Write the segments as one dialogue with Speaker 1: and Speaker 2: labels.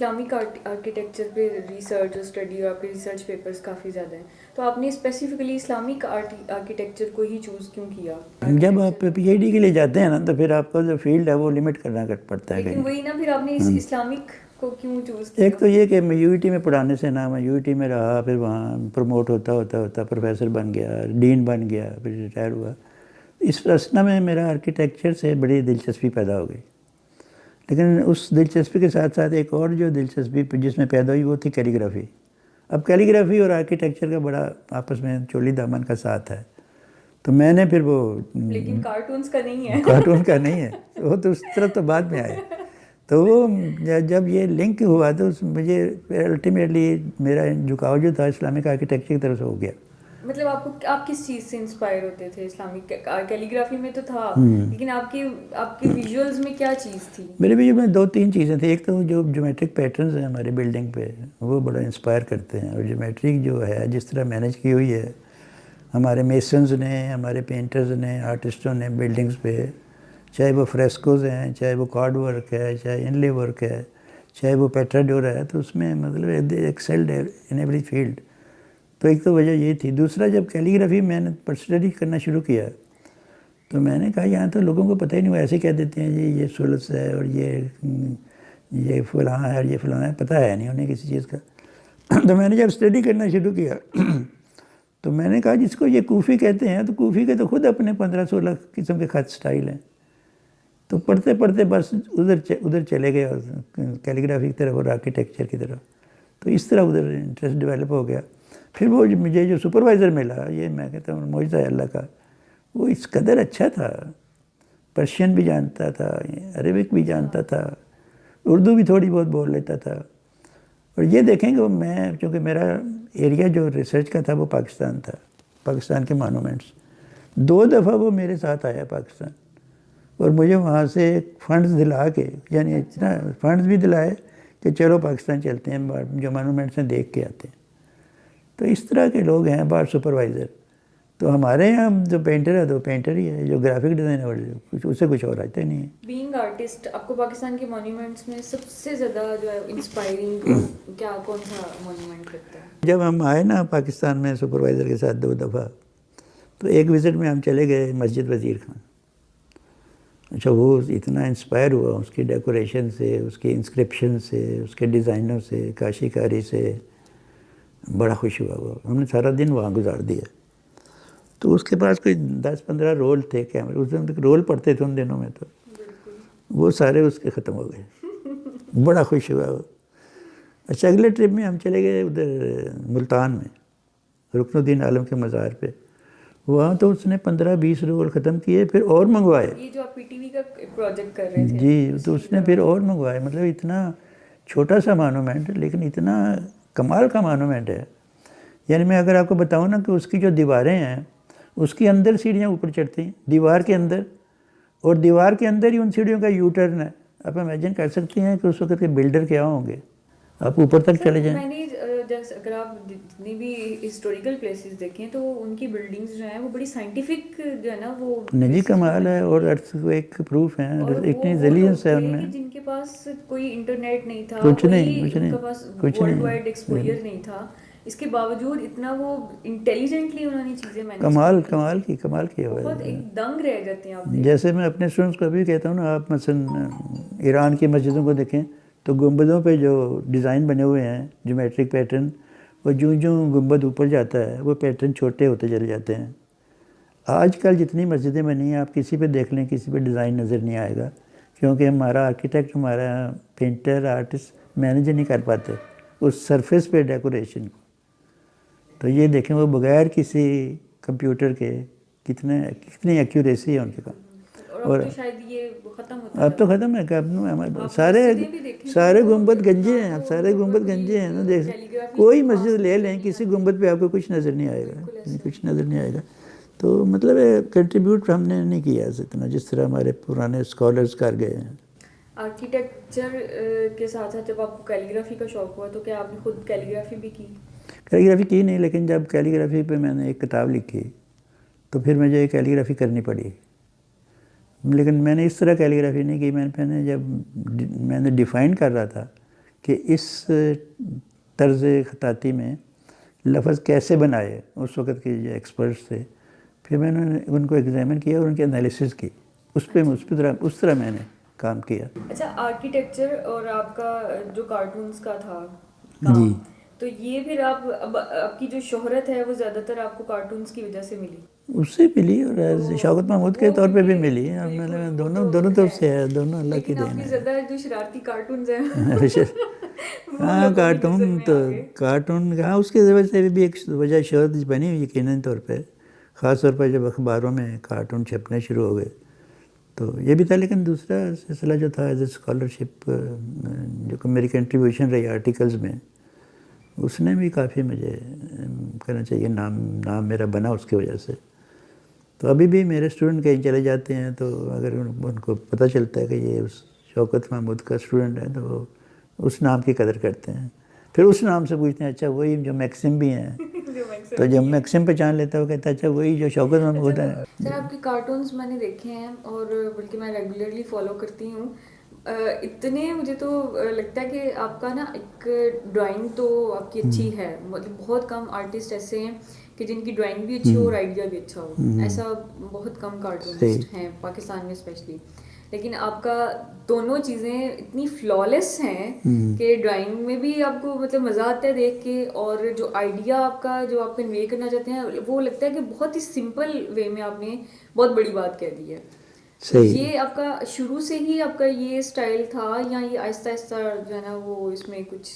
Speaker 1: Islamic architecture پہ research اور study اور آپ کے ریسرچ پیپرز کافی زیادہ ہیں, تو آپ نے اسپیسیفکلی اسلامک آرکیٹیکچر کو ہی چوز کیوں کیا؟
Speaker 2: جب آپ پی ایچ ڈی کے لیے جاتے ہیں نا تو پھر آپ کا جو فیلڈ ہے وہ لمٹ کرنا پڑتا ہے.
Speaker 1: لیکن وہی نا, پھر آپ نے اسلامک کو کیوں چوز کیا؟
Speaker 2: ایک تو یہ کہ میں یو ای ٹی میں پڑھانے سے نا, میں یو ای ٹی میں رہا, پھر وہاں پروموٹ ہوتا پروفیسر بن گیا, ڈین بن گیا, پھر ریٹائر ہوا. اس رسنا میں میرا آرکیٹیکچر سے بڑی دلچسپی پیدا ہو گئی. لیکن اس دلچسپی کے ساتھ ساتھ ایک اور جو دلچسپی جس میں پیدا ہوئی وہ تھی کیلیگرافی. اب کیلیگرافی اور آرکیٹیکچر کا بڑا آپس میں چولی دامن کا ساتھ ہے. تو میں نے پھر وہ,
Speaker 1: لیکن کارٹونز کا نہیں ہے.
Speaker 2: کارٹون کا نہیں ہے وہ تو اس طرف تو بعد میں آئے. تو وہ جب یہ لنک ہوا تو مجھے الٹیمیٹلی میرا جھکاؤ جو تھا اسلامک آرکیٹیکچر کی طرف سے ہو گیا.
Speaker 1: مطلب آپ کس چیز سے انسپائر ہوتے تھے؟ اسلامک کیلیگرافی میں تو تھا, لیکن آپ کے ویژولز میں کیا چیز تھی؟
Speaker 2: میرے ویژول میں 2-3 چیزیں تھیں. ایک تو جو جیومیٹرک پیٹرنز ہیں ہمارے بلڈنگ پہ وہ بڑا انسپائر کرتے ہیں, اور جیومیٹرک جو ہے جس طرح مینیج کی ہوئی ہے ہمارے میسنز نے, ہمارے پینٹرز نے, آرٹسٹوں نے بلڈنگز پہ, چاہے وہ فریسکوز ہیں, چاہے وہ کارڈ ورک ہے, چاہے انلے ورک ہے, چاہے وہ پیٹراڈورا ہے, تو اس میں مطلب ایکسلڈ ان ایوری فیلڈ. تو ایک تو وجہ یہ تھی. دوسرا, جب کیلیگرافی میں نے اسٹڈی کرنا شروع کیا تو میں نے کہا یہاں تو لوگوں کو پتہ ہی نہیں, وہ ایسے کہہ دیتے ہیں جی یہ ثلث ہے اور یہ فلاں ہے اور یہ فلاں ہے, پتہ ہے نہیں انہیں کسی چیز کا. تو میں نے جب اسٹڈی کرنا شروع کیا تو میں نے کہا جس کو یہ کوفی کہتے ہیں, تو کوفی کے تو خود اپنے 15-16 قسم کے خط سٹائل ہیں. تو پڑھتے پڑھتے بس ادھر چلے گئے, اور کیلیگرافی کی طرف اور آرکیٹیکچر کی طرف. تو اس طرح ادھر انٹرسٹ ڈیولپ ہو گیا. پھر وہ مجھے جو سپروائزر ملا, یہ میں کہتا ہوں معجزہ ہے اللہ کا, وہ اس قدر اچھا تھا, پرشین بھی جانتا تھا, عربک بھی جانتا تھا, اردو بھی تھوڑی بہت بول لیتا تھا. اور یہ دیکھیں کہ میں, چونکہ میرا ایریا جو ریسرچ کا تھا وہ پاکستان تھا, پاکستان کے مانومنٹس. 2 دفعہ وہ میرے ساتھ آیا پاکستان, اور مجھے وہاں سے فنڈز دلا کے, یعنی اتنا فنڈز بھی دلائے کہ چلو پاکستان چلتے ہیں, جو مانومنٹس ہیں دیکھ کے آتے ہیں. تو اس طرح کے لوگ ہیں بار سپروائزر. تو ہمارے یہاں جو پینٹر ہے تو پینٹر ہی ہے, جو گرافک ڈیزائنر اس سے کچھ اور آتا ہی نہیں ہے.
Speaker 1: بینگ آرٹسٹ, آپ کو پاکستان کے مانیومنٹس میں سب سے زیادہ جو ہے انسپائرنگ کیا کون سا مانیومنٹ لگتا ہے؟
Speaker 2: جب ہم آئے نا پاکستان میں سپروائزر کے ساتھ 2 دفعہ, تو ایک وزٹ میں ہم چلے گئے مسجد وزیر خان. اچھا, وہ اتنا انسپائر ہوا اس کی ڈیکوریشن سے, اس کی انسکرپشن سے, اس کے ڈیزائنوں سے, کاشی کاری سے, بڑا خوش ہوا وہ. ہم نے سارا دن وہاں گزار دیا. تو اس کے پاس کوئی 10-15 رول تھے کیمرے, اس دن تک رول پڑتے تھے ان دنوں میں, تو وہ سارے اس کے ختم ہو گئے. بڑا خوش ہوا وہ. اچھا, اگلے ٹرپ میں ہم چلے گئے ادھر ملتان میں, رکن الدین عالم کے مزار پہ. وہاں تو اس نے 15-20 رول ختم کیے, پھر اور منگوائے.
Speaker 1: یہ جو آپ پی ٹی وی کا پروجیکٹ کر رہے تھے,
Speaker 2: جی, تو اس نے پھر اور منگوائے. مطلب اتنا چھوٹا سا مانومنٹ لیکن اتنا کمال کا مانومنٹ ہے. یعنی میں اگر آپ کو بتاؤں نا کہ اس کی جو دیواریں ہیں اس کے اندر سیڑھیاں اوپر چڑھتی ہیں, دیوار کے اندر, اور دیوار کے اندر ہی ان سیڑھیوں کا یو ٹرن ہے. آپ امیجن کر سکتے ہیں کہ اس وقت کے بلڈر کیا ہوں گے. آپ اوپر تک چلے جائیں.
Speaker 1: میں نے جیسے اگر آپ جتنی بھی ہسٹوریکل پلیسز دیکھیں تو ان کی بلڈنگز جو ہیں وہ بڑی سائنٹیفک جو ہے نا وہ
Speaker 2: نجی کمال ہے, اور ارتھ کو ایک پروف ہیں, اتنی ریزیلینس ہے ان میں.
Speaker 1: جن کے پاس کوئی انٹرنیٹ نہیں تھا,
Speaker 2: کچھ
Speaker 1: کوئی
Speaker 2: نہیں,
Speaker 1: ان کے پاس ورلڈ وائڈ ایکسپوجر نہیں تھا, اس کے باوجود اتنا وہ انٹیلیجنٹلی انہوں نے چیزیں مینیج
Speaker 2: کمال کی
Speaker 1: بہت ایک دنگ رہ جاتے ہیں آپ.
Speaker 2: جیسے میں اپنے اسٹوڈنٹس کو بھی کہتا ہوں نا, آپ مثلا ایران کی مسجدوں کو دیکھیں تو گنبدوں پہ جو ڈیزائن بنے ہوئے ہیں جیومیٹرک پیٹرن, وہ جو گنبد اوپر جاتا ہے وہ پیٹرن چھوٹے ہوتے چلے جاتے ہیں. آج کل جتنی مسجدیں بنی ہیں آپ کسی پہ دیکھ لیں, کسی پہ ڈیزائن نظر نہیں آئے گا, کیونکہ ہمارا آرکیٹیکٹ, ہمارا پینٹر, آرٹسٹ مینیج نہیں کر پاتے اس سرفیس پہ ڈیکوریشن کو. تو یہ دیکھیں وہ بغیر کسی کمپیوٹر کے کتنی ایکیوریسی ہے ان کے کام.
Speaker 1: اور اب تو شاید یہ ختم ہوتا
Speaker 2: اب تو ختم ہے کہ سارے گنبد گنجے ہیں, اب سارے گنبد گنجے ہیں نا. دیکھ کوئی مسجد لے لیں, کسی گنبد پہ آپ کو کچھ نظر نہیں آئے گا, کچھ نظر نہیں آئے گا. تو مطلب کنٹریبیوٹ ہم نے نہیں کیا اتنا جس طرح ہمارے پرانے اسکالرز کر گئے ہیں.
Speaker 1: آرکیٹیکچر کے ساتھ ساتھ جب آپ کو کیلیگرافی کا شوق ہوا تو کیا آپ نے خود کیلیگرافی بھی کی؟
Speaker 2: کیلیگرافی کی نہیں, لیکن جب کیلیگرافی پہ میں نے ایک کتاب لکھی تو پھر مجھے کیلیگرافی کرنی پڑی. لیکن میں نے اس طرح کیلیگرافی نہیں کی. میں نے جب میں نے ڈیفائن کر رہا تھا کہ اس طرز خطاطی میں لفظ کیسے بنائے اس وقت کے جو ایکسپرٹس تھے. پھر میں نے ان کو ایگزامن کیا اور ان کے انالیسس کی، اس طرح میں نے کام کیا.
Speaker 1: اچھا، آرکیٹیکچر اور آپ کا جو کارٹونز کا تھا
Speaker 2: جی
Speaker 1: کام، تو یہ پھر آپ کی جو شہرت ہے وہ زیادہ تر آپ کو کارٹونز کی وجہ سے ملی؟
Speaker 2: اس سے ملی اور شوکت محمود کے طور پہ بھی ملی. میں نے دونوں طرف سے ہے، دونوں اللہ کی
Speaker 1: لیکن آپ
Speaker 2: دین
Speaker 1: کی
Speaker 2: ہے.
Speaker 1: زیادہ جو شرارتی کارٹونز ہیں
Speaker 2: ہاں کارٹون ہاں اس کی وجہ سے بھی ایک وجہ شہرت بنی ہوئی یقیناً طور پہ، خاص طور پر جب اخباروں میں کارٹون چھپنے شروع ہو گئے تو یہ بھی تھا. لیکن دوسرا سلسلہ جو تھا ایز اے اسکالرشپ، جو میری کنٹریبیوشن رہی آرٹیکلز میں، اس نے بھی کافی مجھے کہنا چاہیے نام میرا بنا اس کی وجہ سے. تو ابھی بھی میرے اسٹوڈنٹ کہیں چلے جاتے ہیں تو اگر ان کو پتہ چلتا ہے کہ یہ اس شوکت محمود کا اسٹوڈنٹ ہے تو وہ اس نام کی قدر کرتے ہیں. پھر اس نام سے پوچھتے ہیں اچھا وہی جو میکسم بھی ہیں، تو جب میکسم پہچان لیتا ہے وہ کہتا ہے اچھا وہی جو شوکت محمود ہے.
Speaker 1: سر آپ کے کارٹونز میں نے دیکھے ہیں اور بلکہ میں ریگولرلی فالو کرتی ہوں. اتنے مجھے تو لگتا ہے کہ آپ کا نا ایک ڈرائنگ تو آپ کی اچھی ہے، مطلب بہت کم آرٹسٹ ایسے ہیں کہ جن کی ڈرائنگ بھی اچھی ہو اور آئیڈیا بھی اچھا ہو. ایسا بہت کم کارٹونسٹ ہیں پاکستان میں اسپیشلی. لیکن آپ کا دونوں چیزیں اتنی فلالیس ہیں کہ ڈرائنگ میں بھی آپ کو مطلب مزہ آتا ہے دیکھ کے، اور جو آئیڈیا آپ کا جو آپ کنوے کرنا چاہتے ہیں وہ لگتا ہے کہ بہت ہی سمپل وے میں آپ نے بہت بڑی بات کہہ دی ہے. یہ آپ کا شروع سے ہی آپ کا یہ اسٹائل تھا یا یہ آہستہ آہستہ جو ہے نا وہ اس میں کچھ؟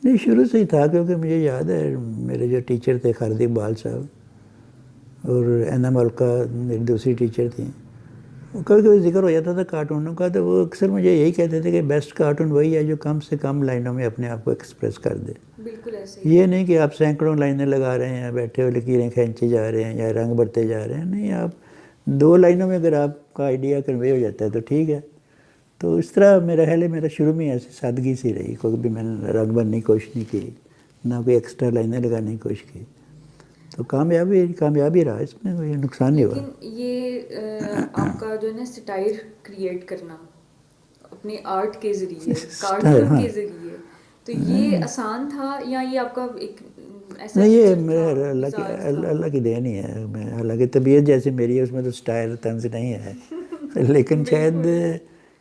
Speaker 2: نہیں، شروع سے ہی تھا، کیونکہ مجھے یاد ہے میرے جو ٹیچر تھے خالد اقبال صاحب اور اینا ملکہ میری دوسری ٹیچر تھیں، کبھی کبھی ذکر ہو جاتا تھا کارٹونوں کا تو وہ اکثر مجھے یہی کہتے تھے کہ بیسٹ کارٹون وہی ہے جو کم سے کم لائنوں میں اپنے آپ کو ایکسپریس کر دے.
Speaker 1: بالکل ایسے
Speaker 2: یہ نہیں کہ آپ سینکڑوں لائنیں لگا رہے ہیں، بیٹھے ہوئے لکیریں کھینچے جا رہے ہیں یا رنگ بھرتے جا رہے ہیں. نہیں، آپ 2 لائنوں میں اگر آپ کا آئیڈیا کنوے ہو جاتا ہے تو ٹھیک ہے. تو اس طرح میرا خیال ہے میرا شروع میں ایسی سادگی سی رہی، کوئی بھی میں نے رنگ بھرنے کی کوشش نہیں کی، نہ کوئی ایکسٹرا لائنیں لگانے کی کوشش کی. تو کامیابی رہا، اس میں کوئی نقصان نہیں ہوا.
Speaker 1: لیکن یہ آپ کا جو ہے نا سٹائل کریٹ کرنا اپنے آرٹ کے ذریعے، کارٹون کے ذریعے، تو یہ آسان تھا یا یہ آپ کا ایک ایسا؟
Speaker 2: نہیں، یہ میرے اللہ کی دین ہی ہے. میں حالانکہ طبیعت جیسے میری ہے اس میں تو سٹائل طنز نہیں ہے، لیکن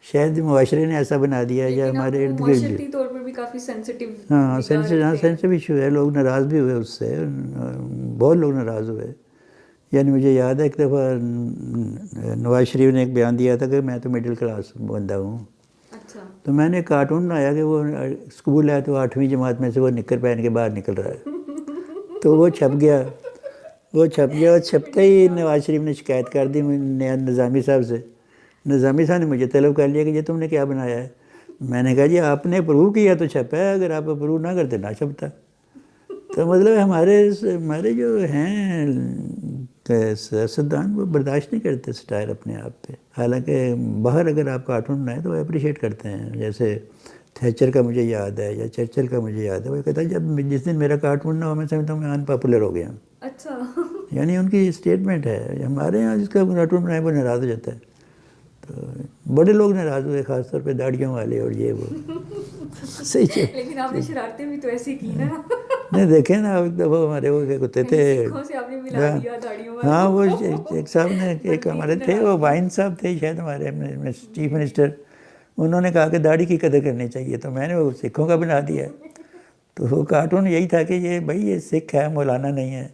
Speaker 2: شاید معاشرے نے ایسا بنا دیا یا ہمارے ارد گرد.
Speaker 1: معاشرتی طور پر بھی کافی سینسٹیو.
Speaker 2: ہاں سینسٹیو ایشو ہے، لوگ ناراض بھی ہوئے اس سے، بہت لوگ ناراض ہوئے. یعنی مجھے یاد ہے ایک دفعہ نواز شریف نے ایک بیان دیا تھا کہ میں تو مڈل کلاس بندہ ہوں.
Speaker 1: اچھا.
Speaker 2: تو میں نے کارٹون بنایا کہ وہ اسکول ہے تو 8ویں جماعت میں سے وہ نکر پہن کے باہر نکل رہا ہے. تو وہ چھپ گیا اور چھپتے ہی نواز شریف نے شکایت کر دی نظامی صاحب سے. نظامی صاحب نے مجھے طلب کر لیا کہ یہ تم نے کیا بنایا ہے. میں نے کہا جی آپ نے اپروو کیا تو چھپا ہے، اگر آپ اپروو نہ کرتے نہ چھپتا. تو مطلب ہمارے جو ہیں سیاستدان وہ برداشت نہیں کرتے سٹائل اپنے آپ پہ. حالانکہ باہر اگر آپ کارٹون بنائیں تو وہ اپریشیٹ کرتے ہیں. جیسے تھیچر کا مجھے یاد ہے یا چرچل کا مجھے یاد ہے، وہ کہتا ہے جب جس دن میرا کارٹون نہ ہو میں سمجھتا ہوں میں ان پاپولر ہو گیا.
Speaker 1: اچھا.
Speaker 2: یعنی ان کی اسٹیٹمنٹ ہے. ہمارے یہاں جس کا کارٹون بنائے وہ ناراض ہو جاتا ہے. تو بڑے لوگ ناراض ہوئے، خاص طور پہ داڑھیوں والے اور یہ وہ. صحیح ہے.
Speaker 1: لیکن آپ نے شرارتیں بھی تو ایسی کی نا.
Speaker 2: نہیں دیکھیں نا، ایک دفعہ ہمارے وہ کتے تھے، ہاں وہ ایک صاحب نے ایک ہمارے تھے، وہ وائن صاحب تھے شاید ہمارے چیف منسٹر، انہوں نے کہا کہ داڑھی کی قدر کرنی چاہیے. تو میں نے وہ سکھوں کا بنا دیا. تو وہ کارٹون یہی تھا کہ یہ بھائی یہ سکھ ہے مولانا نہیں ہے.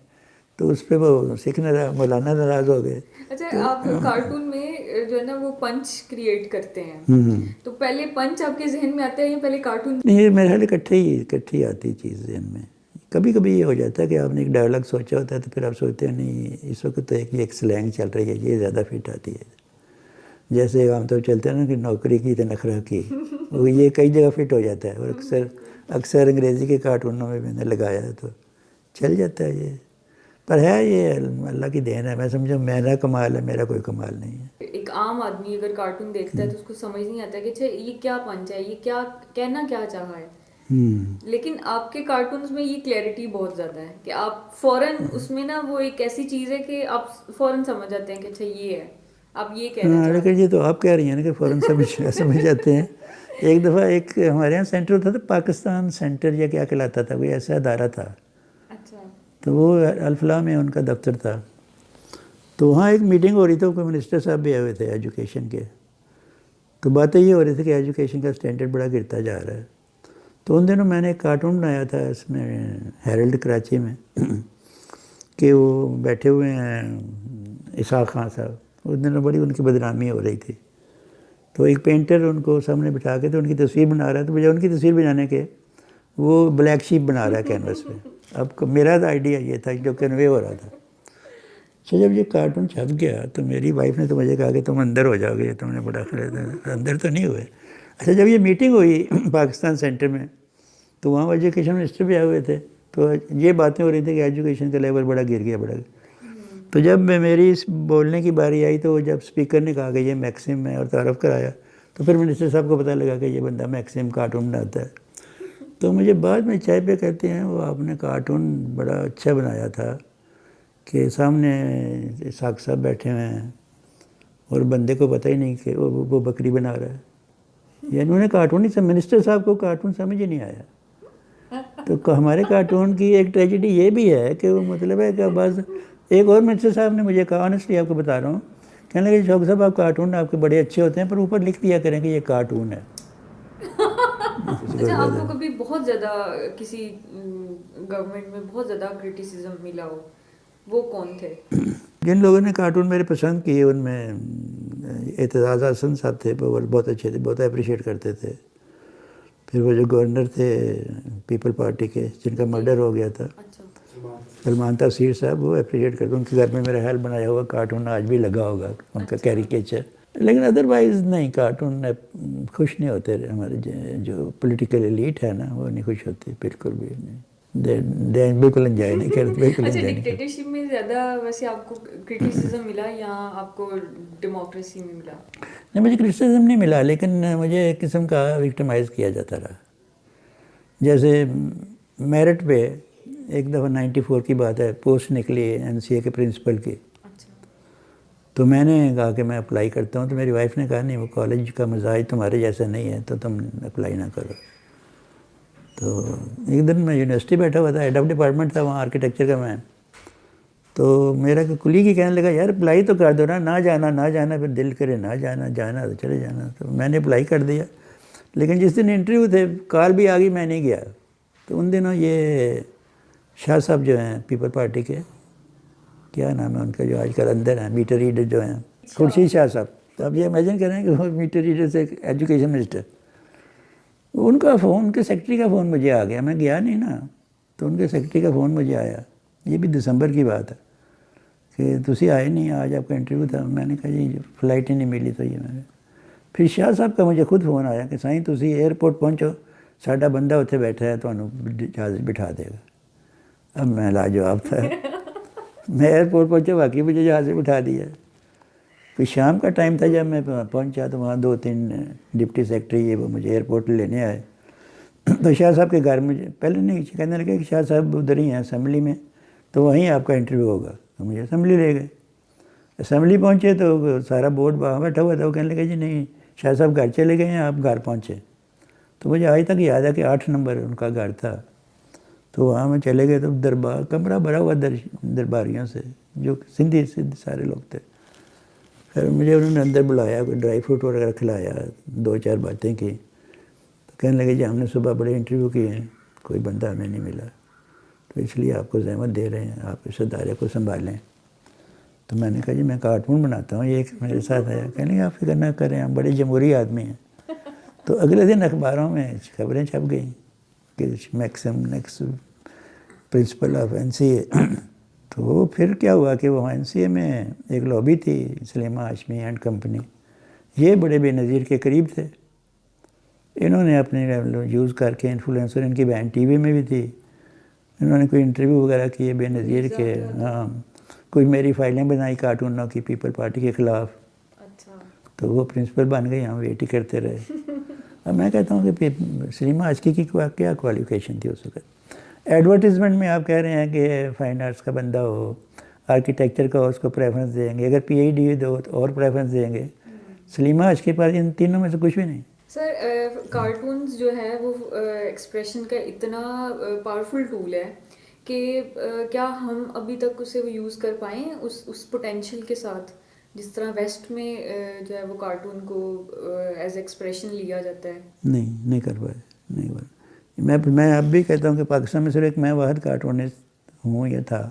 Speaker 2: تو اس پہ وہ سکھ مولانا ناراض ہو گئے.
Speaker 1: اچھا، آپ کارٹون میں جو ہے نا وہ پنچ کریٹ کرتے ہیں، تو پہلے پنچ آپ کے ذہن میں آتا ہے یا پہلے کارٹون؟
Speaker 2: نہیں، یہ میرے خیال اکٹھی آتی چیز ذہن میں. کبھی کبھی یہ ہو جاتا ہے کہ آپ نے ایک ڈائلاگ سوچا ہوتا ہے تو پھر آپ سوچتے ہیں نہیں اس وقت تو ایک سلینگ چل رہی ہے، یہ زیادہ فٹ آتی ہے. جیسے عام طور چلتے ہیں نا کہ نوکری کی تو نخرہ کی، وہ یہ کئی جگہ فٹ ہو جاتا ہے. اور اکثر انگریزی کے کارٹونوں میں نے لگایا ہے تو چل جاتا ہے. یہ پر ہے یہ اللہ کی دین ہے. میں سمجھا میرا کمال ہے، میرا کوئی کمال نہیں ہے.
Speaker 1: ایک عام آدمی اگر کارٹون دیکھتا ہے تو اس کو سمجھ نہیں آتا کہ اچھا یہ کیا پنچ ہے، یہ کیا کہنا کیا چاہا ہے. لیکن آپ کے کارٹونز میں یہ کلیئرٹی بہت زیادہ ہے کہ آپ فوراً اس میں نا وہ ایک ایسی چیز ہے کہ آپ فوراً سمجھ جاتے ہیں کہ اچھا یہ ہے، آپ یہ کہنا چاہ رہے ہیں.
Speaker 2: لیکن یہ تو آپ کہہ رہی ہیں نا کہ فوراً سمجھ جاتے ہیں. ایک دفعہ ایک ہمارے یہاں سینٹر ہوتا تھا پاکستان سینٹر یا کیا کہلاتا تھا، کوئی ایسا ادارہ تھا،
Speaker 1: اچھا
Speaker 2: تو وہ الفلاح میں ان کا دفتر تھا، تو وہاں ایک میٹنگ ہو رہی تھی، کوئی منسٹر صاحب بھی آئے ہوئے تھے ایجوکیشن کے، تو باتیں یہ ہو رہی تھی کہ ایجوکیشن کا اسٹینڈرڈ بڑا گرتا جا رہا ہے. تو ان دنوں میں نے ایک کارٹون بنایا تھا اس میں ہیرلڈ کراچی میں کہ وہ بیٹھے ہوئے ہیں اسحاق خان صاحب، اس دنوں بڑی ان کی بدنامی ہو رہی تھی، تو ایک پینٹر ان کو سامنے بٹھا کے تو ان کی تصویر بنا رہا ہے، تو بجائے ان کی تصویر بنانے کے وہ بلیک شیپ بنا رہا ہے کینوس پہ. اب میرا تو آئیڈیا یہ تھا جو کنوے ہو رہا تھا. اچھا جب یہ کارٹون چھپ گیا تو میری وائف نے تو مجھے کہا کہ تم اندر ہو جاؤ گے، تم نے بڑا اندر تو نہیں ہوئے. اچھا جب یہ میٹنگ ہوئی پاکستان سینٹر میں تو وہاں ایجوکیشن منسٹر بھی آئے ہوئے تھے، تو یہ باتیں ہو رہی تھیں کہ ایجوکیشن کا لیول بڑا گر گیا بڑا. تو جب میری اس بولنے کی باری آئی تو جب اسپیکر نے کہا کہ یہ میکسم ہے اور تعارف کرایا، تو پھر منسٹر صاحب کو پتہ لگا کہ یہ بندہ میکسم کارٹون بناتا ہے. تو مجھے بعد میں چائے پہ کہتے ہیں وہ آپ نے کارٹون بڑا اچھا بنایا تھا کہ سامنے اسحاق صاحب بیٹھے ہوئے ہیں اور بندے کو پتہ ہی نہیں کہ وہ بکری بنا رہا ہے. یعنی انہوں نے کارٹون نہیں، منسٹر صاحب کو کارٹون سمجھ ہی نہیں آیا. تو ہمارے کارٹون کی ایک ٹریجڈی یہ بھی ہے کہ وہ مطلب ہے کہ بس ایک اور منسٹر صاحب نے مجھے کہا، آنیسٹلی آپ کو بتا رہا ہوں، کہنے لگے شوق صاحب آپ کارٹون آپ کے بڑے اچھے ہوتے ہیں پر اوپر لکھ دیا کریں کہ یہ کارٹون ہے.
Speaker 1: اچھا آپ کو کبھی بہت زیادہ کسی گورنمنٹ میں بہت زیادہ کرٹیسزم ملا ہو، وہ کون تھے؟
Speaker 2: جن لوگوں نے کارٹون میرے پسند کیے ان میں اعتزاز حسن صاحب تھے، وہ بہت اچھے تھے، بہت اپریشیٹ کرتے تھے. پھر وہ جو گورنر تھے پیپل پارٹی کے جن کا مرڈر ہو گیا تھا،
Speaker 1: اچھا
Speaker 2: سلمان تفسیر صاحب، وہ اپریشیٹ کرتے. ان کے گھر میں میرا خیال بنایا ہوا کارٹون آج بھی لگا ہوگا ان کا کیریکیچر. لیکن ادروائز نہیں، کارٹون خوش نہیں ہوتے. ہمارے جو پولیٹیکل ایلیٹ ہے نا وہ نہیں خوش ہوتی بالکل بھی نہیں، بالکل انجوائے نہیں کرتے، بالکل
Speaker 1: اچھا
Speaker 2: انجوائے نہیں کرتے.
Speaker 1: ڈکٹیٹرشپ میں زیادہ ویسے آپ کو کرٹیسزم ملا یا آپ کو ڈیموکریسی میں ملا؟
Speaker 2: نہیں مجھے کرٹیسزم نہیں ملا، لیکن مجھے ایک قسم کا وکٹمائز کیا جاتا رہا. جیسے میرٹ پہ ایک دفعہ 94 کی بات ہے، پوسٹ نکلی NCA کے پرنسپل کی، تو میں نے کہا کہ میں اپلائی کرتا ہوں. تو میری وائف نے کہا نہیں وہ کالج کا مزاج تمہارے جیسا نہیں ہے تو تم اپلائی نہ کرو. تو ایک دن میں یونیورسٹی بیٹھا ہوا تھا، ہیڈ آف ڈپارٹمنٹ تھا وہاں آرکیٹیکچر کا میں، تو میرا کلیگ ہی کہنے لگا یار اپلائی تو کر دو نا، نہ جانا پھر دل کرے نہ جانا تو چلے جانا. تو میں نے اپلائی کر دیا، لیکن جس دن انٹرویو تھے کال بھی آ گئی، میں نہیں گیا. تو ان دنوں یہ شاہ صاحب جو ہیں پیپل پارٹی کے، کیا نام ہے ان کا جو آج کل اندر ہیں، میٹر ریڈر جو ہیں، خورشید شاہ صاحب. تو اب یہ امیجن کریں کہ وہ میٹر ریڈر سے ایجوکیشن منسٹر، ان کا فون، ان کے سیکرٹری کا فون مجھے آ گیا، میں گیا نہیں نا، تو ان کے سیکرٹری کا فون مجھے آیا، یہ بھی دسمبر کی بات ہے، کہ تسی آئے نہیں، آج آپ کا انٹرویو تھا. میں نے کہا جی فلائٹ ہی نہیں ملی تو یہ میں نے. پھر شاہ صاحب کا مجھے خود فون آیا کہ سائیں تسی ایئرپورٹ پہنچو، ساڈا بندہ اتنے بیٹھا ہے تمہیں جہاز بٹھا دے گا. اب میں لاجواب تھا، میں ایئرپورٹ پہنچا، واقعی مجھے جہاز سے بٹھا دیا. پھر شام کا ٹائم تھا جب میں پہنچا تو وہاں 2-3 ڈپٹی سیکرٹری یہ وہ مجھے ایئرپورٹ لینے آئے. تو شاہ صاحب کے گھر مجھے پہلے نہیں کہنے لگے کہ شاہ صاحب ادھر ہی ہیں اسمبلی میں، تو وہیں آپ کا انٹرویو ہوگا. تو مجھے اسمبلی لے گئے. اسمبلی پہنچے تو سارا بورڈ وہاں بیٹھا ہوا تھا، وہ کہنے لگے جی نہیں شاہ صاحب گھر چلے گئے ہیں، آپ گھر پہنچے. تو مجھے آج تک یاد ہے کہ 8 نمبر ان کا گھر تھا. تو وہاں میں چلے گئے تو دربار کمرہ بھرا ہوا درباریوں سے جو سندھی سارے لوگ تھے. پھر مجھے انہوں نے اندر بلایا، کوئی ڈرائی فروٹ وغیرہ کھلایا، 2-4 باتیں کی. تو کہنے لگے جی ہم نے صبح بڑے انٹرویو کیے ہیں، کوئی بندہ ہمیں نہیں ملا، تو اس لیے آپ کو زحمت دے رہے ہیں، آپ اس ادارے کو سنبھالیں. تو میں نے کہا جی میں کارٹون بناتا ہوں، یہ میرے ساتھ آیا. کہنے لگے آپ فکر نہ کریں، آپ بڑے جمہوری آدمی ہیں. تو اگلے دن اخباروں میں خبریں چھپ گئیں کہ maxim next principle of NCA. تو پھر کیا ہوا کہ وہاں NCA میں ایک لابی تھی، سلیمہ ہاشمی اینڈ کمپنی، یہ بڑے بے نظیر کے قریب تھے. انہوں نے اپنے یوز کر کے انفلوئنسر، ان کی بہن ٹی وی میں بھی تھی، انہوں نے کوئی انٹرویو وغیرہ کیے بے نظیر کے. ہاں کوئی میری فائلیں بنائی کارٹونوں کی پیپل پارٹی کے خلاف. تو وہ پرنسپل بن گئی، ہم ویٹ ہی کرتے رہے. اب میں کہتا ہوں کہ سلیمہ ہاشمی کی کیا کوالیفیکیشن تھی اس وقت. ایڈورٹیزمنٹ میں آپ کہہ رہے ہیں کہ فائن آرٹس کا بندہ ہو، آرکیٹیکچر کا ہو، اس کو پریفرنس دیں گے. اگر PhD دو تو اور پریفرنس دیں گے. سلیمہ ہاشمی کے پاس ان تینوں میں سے کچھ بھی نہیں.
Speaker 1: سر کارٹونز جو ہے وہ ایکسپریشن کا اتنا پاورفل ٹول ہے کہ کیا ہم ابھی تک اسے وہ یوز کر پائیں اس پوٹینشیل کے ساتھ جس طرح ویسٹ میں جو ہے وہ کارٹون کو ایز ایکسپریشن لیا جاتا ہے؟
Speaker 2: نہیں کر پائے، نہیں پائے۔ میں اب بھی کہتا ہوں کہ پاکستان میں صرف ایک میں واحد کارٹونسٹ ہوں یا تھا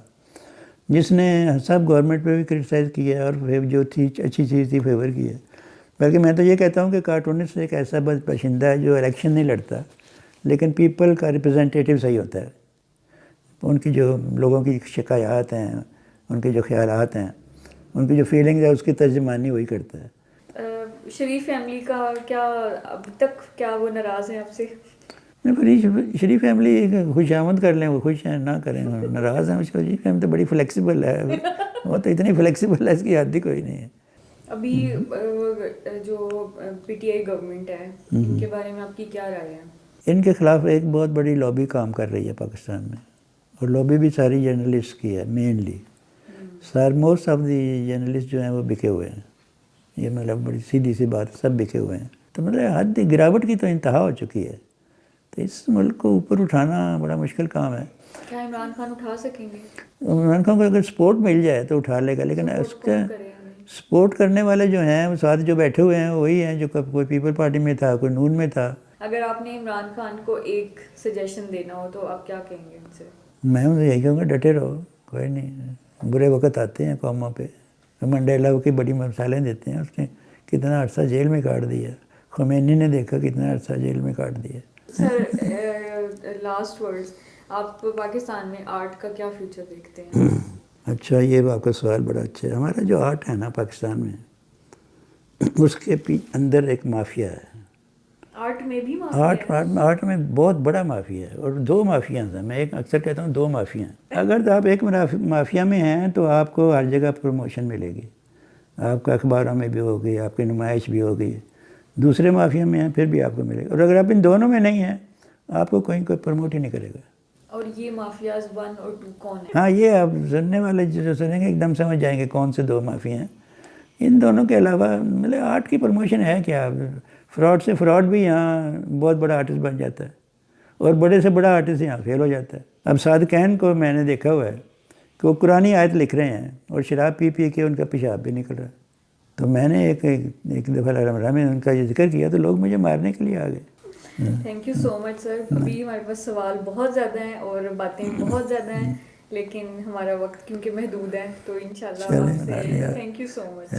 Speaker 2: جس نے سب گورنمنٹ پہ بھی کرٹیسائز کیا ہے اور جو تھی اچھی چیز تھی فیور کی ہے۔ بلکہ میں تو یہ کہتا ہوں کہ کارٹونسٹ ایک ایسا باشندہ ہے جو الیکشن نہیں لڑتا لیکن پیپل کا ریپرزنٹیٹیو صحیح ہوتا ہے، ان کی جو لوگوں کی شکایات ہیں، ان کے جو خیالات ہیں، ان کی جو فیلنگز ہے اس کی ترجمانی وہی کرتا ہے۔
Speaker 1: شریف فیملی کا کیا ابھی تک کیا وہ ناراض ہیں آپ سے؟
Speaker 2: شریف فیملی خوش آمد کر لیں، وہ خوش ہیں، نہ کریں ناراض ہیں۔ شریف فیملی تو بڑی فلیکسیبل ہے، وہ تو اتنی فلیکسیبل ہے اس کی حد ہی کوئی نہیں ہے۔
Speaker 1: ابھی جو پی ٹی آئی گورنمنٹ ہے ان کے بارے میں آپ کی کیا رائے ہے؟
Speaker 2: ان کے خلاف ایک بہت بڑی لابی کام کر رہی ہے پاکستان میں، اور لابی بھی ساری جرنلسٹ کی ہے mainly. Most of the journalist جو ہیں وہ بکے ہوئے ہیں، یہ مطلب بڑی سیدھی سی بات، سب بکے ہوئے ہیں۔ تو مطلب حد گراوٹ کی تو انتہا ہو چکی ہے، تو اس ملک کو اوپر اٹھانا بڑا مشکل کام ہے۔
Speaker 1: کیا عمران خان اٹھا سکیں گے؟
Speaker 2: عمران خان کو اگر سپورٹ مل جائے تو اٹھا لے گا، لیکن اس کا سپورٹ کرنے والے جو ہیں وہ ساتھ جو بیٹھے ہوئے ہیں وہی ہیں جو کوئی پیپل پارٹی میں تھا، کوئی نون میں تھا۔
Speaker 1: اگر آپ نے عمران خان کو ایک سجیشن دینا ہو تو آپ کیا کہیں گے ان سے؟
Speaker 2: میں ان سے یہی کہوں گا ڈٹے رہو، کوئی نہیں، برے وقت آتے ہیں قوموں پہ۔ منڈیلا کی بڑی مثالیں دیتے ہیں، اس نے کتنا عرصہ جیل میں کاٹ دیا، خمینی نے دیکھا کتنا عرصہ جیل میں کاٹ دیا۔
Speaker 1: سر لاسٹ ورڈز، آپ پاکستان میں آرٹ کا کیا فیوچر دیکھتے ہیں؟
Speaker 2: اچھا، یہ آپ کا سوال بڑا اچھا ہے۔ ہمارا جو آرٹ ہے نا پاکستان میں، اس کے اندر ایک مافیا ہے۔
Speaker 1: آرٹ میں بھی مافیا ہے؟
Speaker 2: آرٹ میں بہت بڑا مافیا ہے، اور دو مافیاز ہیں۔ میں ایک اکثر کہتا ہوں دو مافیا ہیں۔ اگر آپ ایک مافیا میں ہیں تو آپ کو ہر جگہ پروموشن ملے گی، آپ کا اخباروں میں بھی ہوگی، آپ کی نمائش بھی ہوگی۔ دوسرے مافیا میں ہیں پھر بھی آپ کو ملے گا، اور اگر آپ ان دونوں میں نہیں ہیں آپ کو کوئی پروموٹ ہی نہیں کرے گا۔
Speaker 1: اور یہ مافیاز 1 اور 2 کون ہیں؟
Speaker 2: ہاں، یہ آپ سننے والے جو سنیں گے ایک دم سمجھ جائیں گے کون سے دو مافیا ہیں۔ ان دونوں کے علاوہ مطلب آرٹ کی پروموشن ہے کیا؟ فراڈ سے فراڈ بھی یہاں بہت بڑا آرٹسٹ بن جاتا ہے، اور بڑے سے بڑا آرٹسٹ یہاں فیل ہو جاتا ہے۔ اب صادقین کو میں نے دیکھا ہوا ہے کہ وہ قرآن آیت لکھ رہے ہیں اور شراب پی کے ان کا پیشاب بھی نکل رہا ہے۔ تو میں نے ایک دفعہ رمضان میں ان کا یہ ذکر کیا تو لوگ مجھے مارنے کے لیے آ گئے۔
Speaker 1: تھینک یو سو مچ سر۔ ابھی ہمارے پاس سوال بہت زیادہ ہیں اور باتیں بہت زیادہ ہیں، لیکن ہمارا وقت کیونکہ محدود ہے تو انشاءاللہ آپ سے تھینک یو سو مچ۔